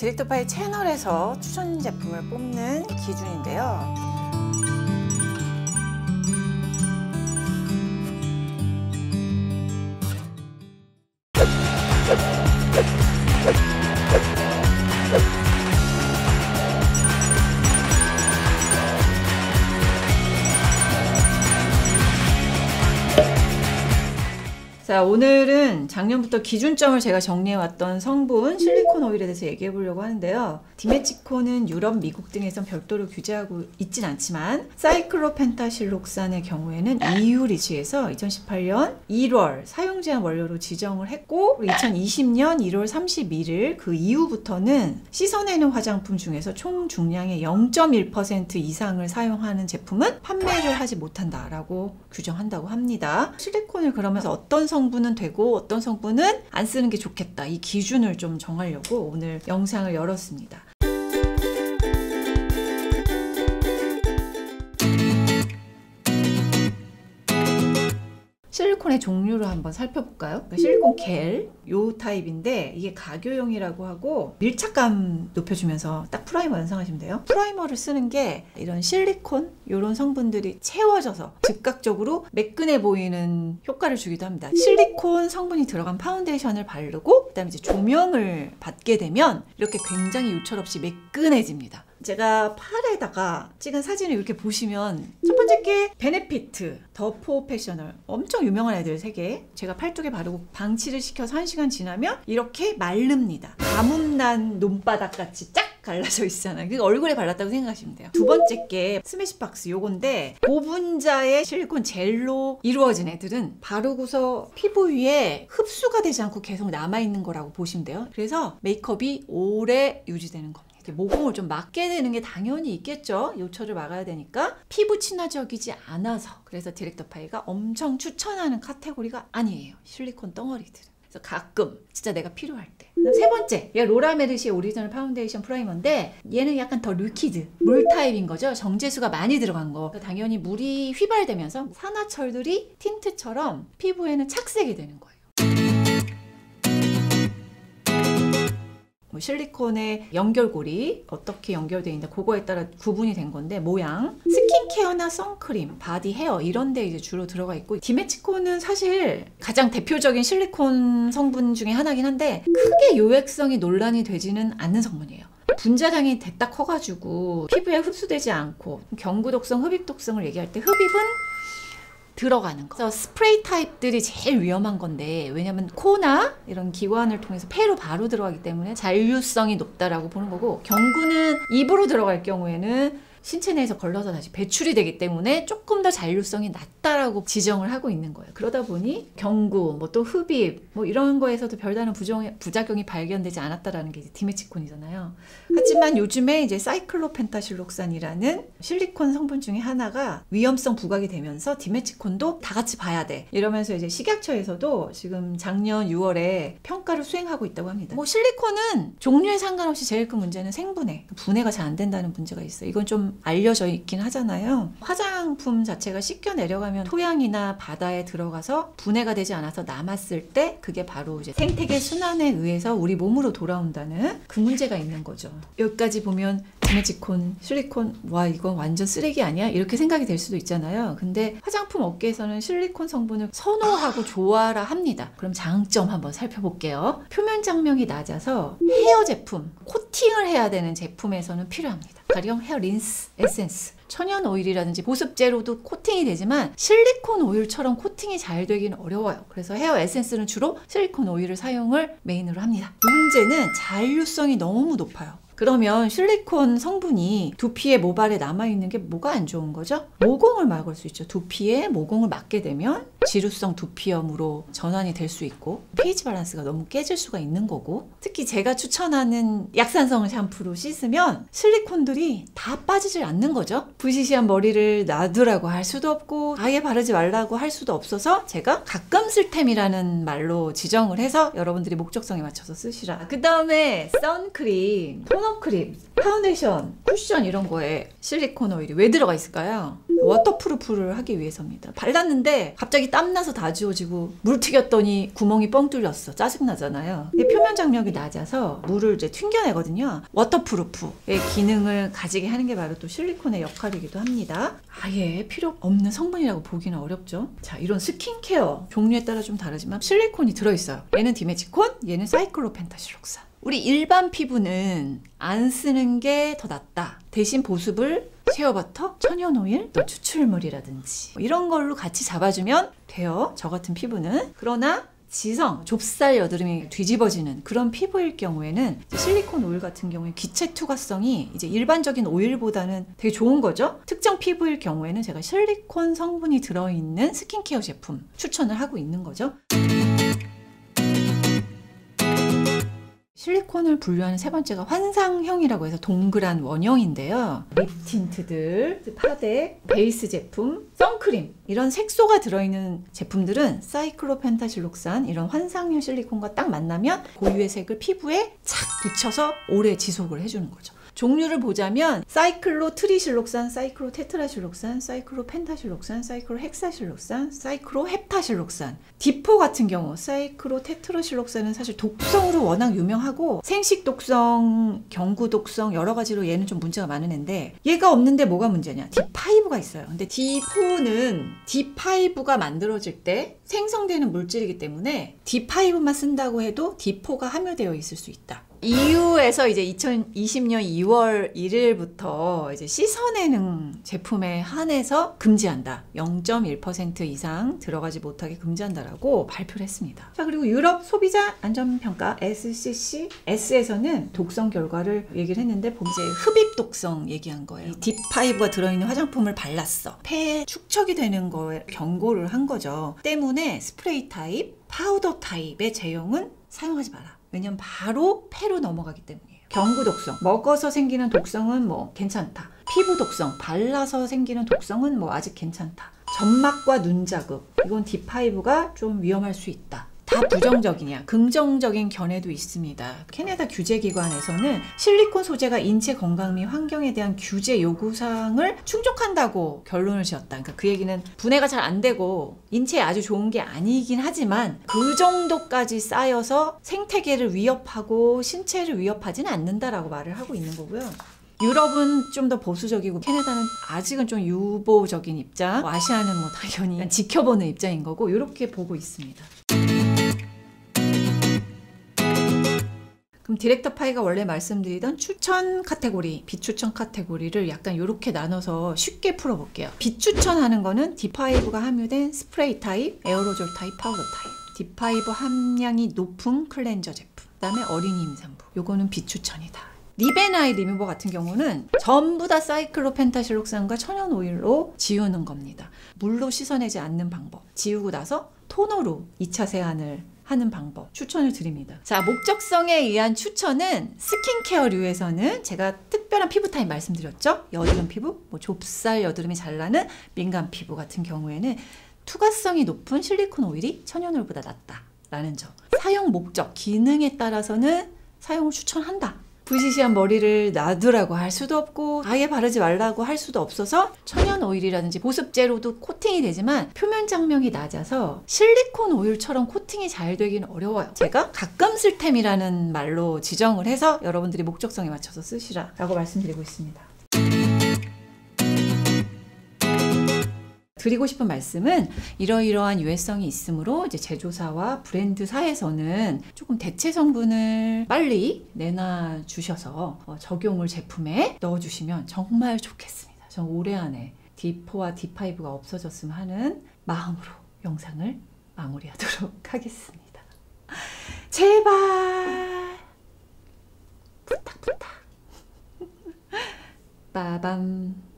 디렉터파이 채널에서 추천 제품을 뽑는 기준인데요. 자, 오늘은 작년부터 기준점을 제가 정리해왔던 성분 실리콘 오일에 대해서 얘기해 보려고 하는데요. 디메치콘은 유럽, 미국 등에선 별도로 규제하고 있진 않지만 사이클로펜타실록산의 경우에는 EU 리치에서 2018년 1월 사용 제한 원료로 지정을 했고 2020년 1월 31일 그 이후부터는 씻어내는 화장품 중에서 총 중량의 0.1% 이상을 사용하는 제품은 판매를 하지 못한다라고 규정한다고 합니다. 실리콘을 그러면서 어떤 성분은 되고 어떤 성분은 안 쓰는 게 좋겠다, 이 기준을 좀 정하려고 오늘 영상을 열었습니다. 실리콘의 종류를 한번 살펴볼까요? 실리콘 겔, 요 타입인데 이게 가교용이라고 하고 밀착감 높여주면서 딱 프라이머 연상하시면 돼요. 프라이머를 쓰는 게 이런 실리콘 이런 성분들이 채워져서 즉각적으로 매끈해 보이는 효과를 주기도 합니다. 실리콘 성분이 들어간 파운데이션을 바르고 그다음에 이제 조명을 받게 되면 이렇게 굉장히 유철 없이 매끈해집니다. 제가 팔에다가 찍은 사진을 이렇게 보시면 첫 번째 게 베네피트, 더 프로페셔널, 엄청 유명한 애들 3개 제가 팔뚝에 바르고 방치를 시켜서 1시간 지나면 이렇게 마릅니다. 가뭄난 논바닥 같이 쫙 갈라져 있잖아요. 그러니까 얼굴에 발랐다고 생각하시면 돼요. 두 번째 게 스매시박스 요건데 고분자의 실리콘 젤로 이루어진 애들은 바르고서 피부 위에 흡수가 되지 않고 계속 남아있는 거라고 보시면 돼요. 그래서 메이크업이 오래 유지되는 겁니다. 모공을 좀 막게 되는 게 당연히 있겠죠. 요철을 막아야 되니까. 피부 친화적이지 않아서 그래서 디렉터파이가 엄청 추천하는 카테고리가 아니에요, 실리콘 덩어리들은. 그래서 가끔 진짜 내가 필요할 때. 세 번째, 얘 로라메르시의 오리지널 파운데이션 프라이머인데 얘는 약간 더 리퀴드, 물 타입인 거죠. 정제수가 많이 들어간 거. 당연히 물이 휘발되면서 산화철들이 틴트처럼 피부에는 착색이 되는 거예요. 실리콘의 연결고리 어떻게 연결되어 있는데 그거에 따라 구분이 된 건데 모양, 스킨케어나 선크림, 바디, 헤어 이런 데 이제 주로 들어가 있고, 디메치콘은 사실 가장 대표적인 실리콘 성분 중에 하나긴 한데 크게 요액성이 논란이 되지는 않는 성분이에요. 분자량이 대딱 커가지고 피부에 흡수되지 않고 경구독성, 흡입독성을 얘기할 때 흡입은 들어가는 거. 그래서 스프레이 타입들이 제일 위험한 건데, 왜냐면 코나 이런 기관을 통해서 폐로 바로 들어가기 때문에 잔류성이 높다라고 보는 거고, 경구는 입으로 들어갈 경우에는 신체 내에서 걸러서 다시 배출이 되기 때문에 조금 더 잔류성이 낮다라고 지정을 하고 있는 거예요. 그러다 보니 경구, 뭐 또 흡입, 뭐 이런 거에서도 별다른 부작용이 발견되지 않았다라는 게 이제 디메치콘이잖아요. 하지만 요즘에 이제 사이클로펜타실록산이라는 실리콘 성분 중에 하나가 위험성 부각이 되면서 디메치콘도 다 같이 봐야 돼, 이러면서 이제 식약처에서도 지금 작년 6월에 평가를 수행하고 있다고 합니다. 뭐 실리콘은 종류에 상관없이 제일 큰 문제는 생분해, 분해가 잘 안 된다는 문제가 있어요. 이건 좀 알려져 있긴 하잖아요. 화장품 자체가 씻겨 내려가면 토양이나 바다에 들어가서 분해가 되지 않아서 남았을 때 그게 바로 이제 생태계 순환에 의해서 우리 몸으로 돌아온다는 그 문제가 있는 거죠. 여기까지 보면 디메치콘, 실리콘, 와 이건 완전 쓰레기 아니야? 이렇게 생각이 될 수도 있잖아요. 근데 화장품 업계에서는 실리콘 성분을 선호하고 좋아라 합니다. 그럼 장점 한번 살펴볼게요. 표면 장명이 낮아서 헤어 제품, 코팅을 해야 되는 제품에서는 필요합니다. 가령 헤어 린스, 에센스, 천연 오일이라든지 보습제로도 코팅이 되지만 실리콘 오일처럼 코팅이 잘 되기는 어려워요. 그래서 헤어 에센스는 주로 실리콘 오일을 사용을 메인으로 합니다. 문제는 잔류성이 너무 높아요. 그러면 실리콘 성분이 두피에 모발에 남아있는 게 뭐가 안 좋은 거죠? 모공을 막을 수 있죠. 두피에 모공을 막게 되면 지루성 두피염으로 전환이 될 수 있고 pH 밸런스가 너무 깨질 수가 있는 거고, 특히 제가 추천하는 약산성 샴푸로 씻으면 실리콘들이 다 빠지질 않는 거죠. 부시시한 머리를 놔두라고 할 수도 없고 아예 바르지 말라고 할 수도 없어서 제가 가끔 쓸템이라는 말로 지정을 해서 여러분들이 목적성에 맞춰서 쓰시라. 그 다음에 선크림, 토너 선크림, 파운데이션, 쿠션 이런 거에 실리콘 오일이 왜 들어가 있을까요? 워터프루프를 하기 위해서입니다. 발랐는데 갑자기 땀나서 다 지워지고 물 튀겼더니 구멍이 뻥 뚫렸어. 짜증나잖아요. 표면 장력이 낮아서 물을 이제 튕겨내거든요. 워터프루프의 기능을 가지게 하는 게 바로 또 실리콘의 역할이기도 합니다. 아예 필요 없는 성분이라고 보기는 어렵죠. 자, 이런 스킨케어 종류에 따라 좀 다르지만 실리콘이 들어있어요. 얘는 디메치콘, 얘는 사이클로펜타실록산. 우리 일반 피부는 안 쓰는 게 더 낫다. 대신 보습을 쉐어버터, 천연오일, 또 추출물이라든지 이런 걸로 같이 잡아주면 돼요. 저 같은 피부는. 그러나 지성, 좁쌀 여드름이 뒤집어지는 그런 피부일 경우에는 실리콘 오일 같은 경우에 기체 투과성이 이제 일반적인 오일보다는 되게 좋은 거죠. 특정 피부일 경우에는 제가 실리콘 성분이 들어있는 스킨케어 제품 추천을 하고 있는 거죠. 실리콘을 분류하는 세 번째가 환상형이라고 해서 동그란 원형인데요. 립 틴트들, 파데, 베이스 제품, 선크림 이런 색소가 들어있는 제품들은 사이클로펜타실록산 이런 환상형 실리콘과 딱 만나면 고유의 색을 피부에 착 붙여서 오래 지속을 해주는 거죠. 종류를 보자면 사이클로 트리실록산, 사이클로 테트라실록산, 사이클로 펜타실록산, 사이클로 헥사실록산, 사이클로 헵타실록산. 디포 같은 경우 사이클로 테트라실록산은 사실 독성으로 워낙 유명하고 생식 독성, 경구 독성 여러 가지로 얘는 좀 문제가 많은 앤데 얘가 없는데 뭐가 문제냐? D5가 있어요. 근데 D4는 D5가 만들어질 때 생성되는 물질이기 때문에 D5만 쓴다고 해도 D4가 함유되어 있을 수 있다. EU에서 이제 2020년 2월 1일부터 이제 씻어내는 제품에 한해서 금지한다. 0.1% 이상 들어가지 못하게 금지한다라고 발표를 했습니다. 자, 그리고 유럽 소비자 안전평가 SCCS에서는 독성 결과를 얘기를 했는데 보면 이제 흡입 독성 얘기한 거예요. D5가 들어있는 화장품을 발랐어. 폐에 축적이 되는 거에 경고를 한 거죠. 때문에 스프레이 타입, 파우더 타입의 제형은 사용하지 마라. 왜냐면 바로 폐로 넘어가기 때문이에요. 경구 독성, 먹어서 생기는 독성은 뭐 괜찮다. 피부 독성, 발라서 생기는 독성은 뭐 아직 괜찮다. 점막과 눈 자극, 이건 D5가 좀 위험할 수 있다. 다 부정적이냐? 긍정적인 견해도 있습니다. 캐나다 규제기관에서는 실리콘 소재가 인체 건강 및 환경에 대한 규제 요구사항을 충족한다고 결론을 지었다. 그러니까 그 얘기는 분해가 잘 안 되고 인체에 아주 좋은 게 아니긴 하지만 그 정도까지 쌓여서 생태계를 위협하고 신체를 위협하지는 않는다라고 말을 하고 있는 거고요. 유럽은 좀 더 보수적이고 캐나다는 아직은 좀 유보적인 입장, 아시아는 뭐 당연히 지켜보는 입장인 거고 이렇게 보고 있습니다. 그럼 디렉터 파이가 원래 말씀드리던 추천 카테고리, 비추천 카테고리를 약간 이렇게 나눠서 쉽게 풀어볼게요. 비추천하는 거는 D5가 함유된 스프레이 타입, 에어로졸 타입, 파우더 타입. D5 함량이 높은 클렌저 제품. 그 다음에 어린이 임산부. 요거는 비추천이다. 립앤아이 리무버 같은 경우는 전부 다 사이클로펜타실록산과 천연 오일로 지우는 겁니다. 물로 씻어내지 않는 방법. 지우고 나서 토너로 2차 세안을 하는 방법 추천을 드립니다. 자, 목적성에 의한 추천은 스킨케어류에서는 제가 특별한 피부 타입 말씀드렸죠. 여드름 피부, 뭐 좁쌀 여드름이 잘 나는 민감 피부 같은 경우에는 투과성이 높은 실리콘 오일이 천연 오일보다 낫다라는 점. 사용 목적, 기능에 따라서는 사용을 추천한다. 부시시한 머리를 놔두라고 할 수도 없고 아예 바르지 말라고 할 수도 없어서 천연 오일이라든지 보습제로도 코팅이 되지만 표면 장력이 낮아서 실리콘 오일처럼 코팅이 잘 되기는 어려워요. 제가 가끔 쓸 템이라는 말로 지정을 해서 여러분들이 목적성에 맞춰서 쓰시라 라고 말씀드리고 있습니다. 드리고 싶은 말씀은 이러이러한 유해성이 있으므로 이제 제조사와 브랜드사에서는 조금 대체 성분을 빨리 내놔 주셔서 적용을 제품에 넣어주시면 정말 좋겠습니다. 전 올해 안에 D4와 D5가 없어졌으면 하는 마음으로 영상을 마무리하도록 하겠습니다. 제발 부탁 빠밤.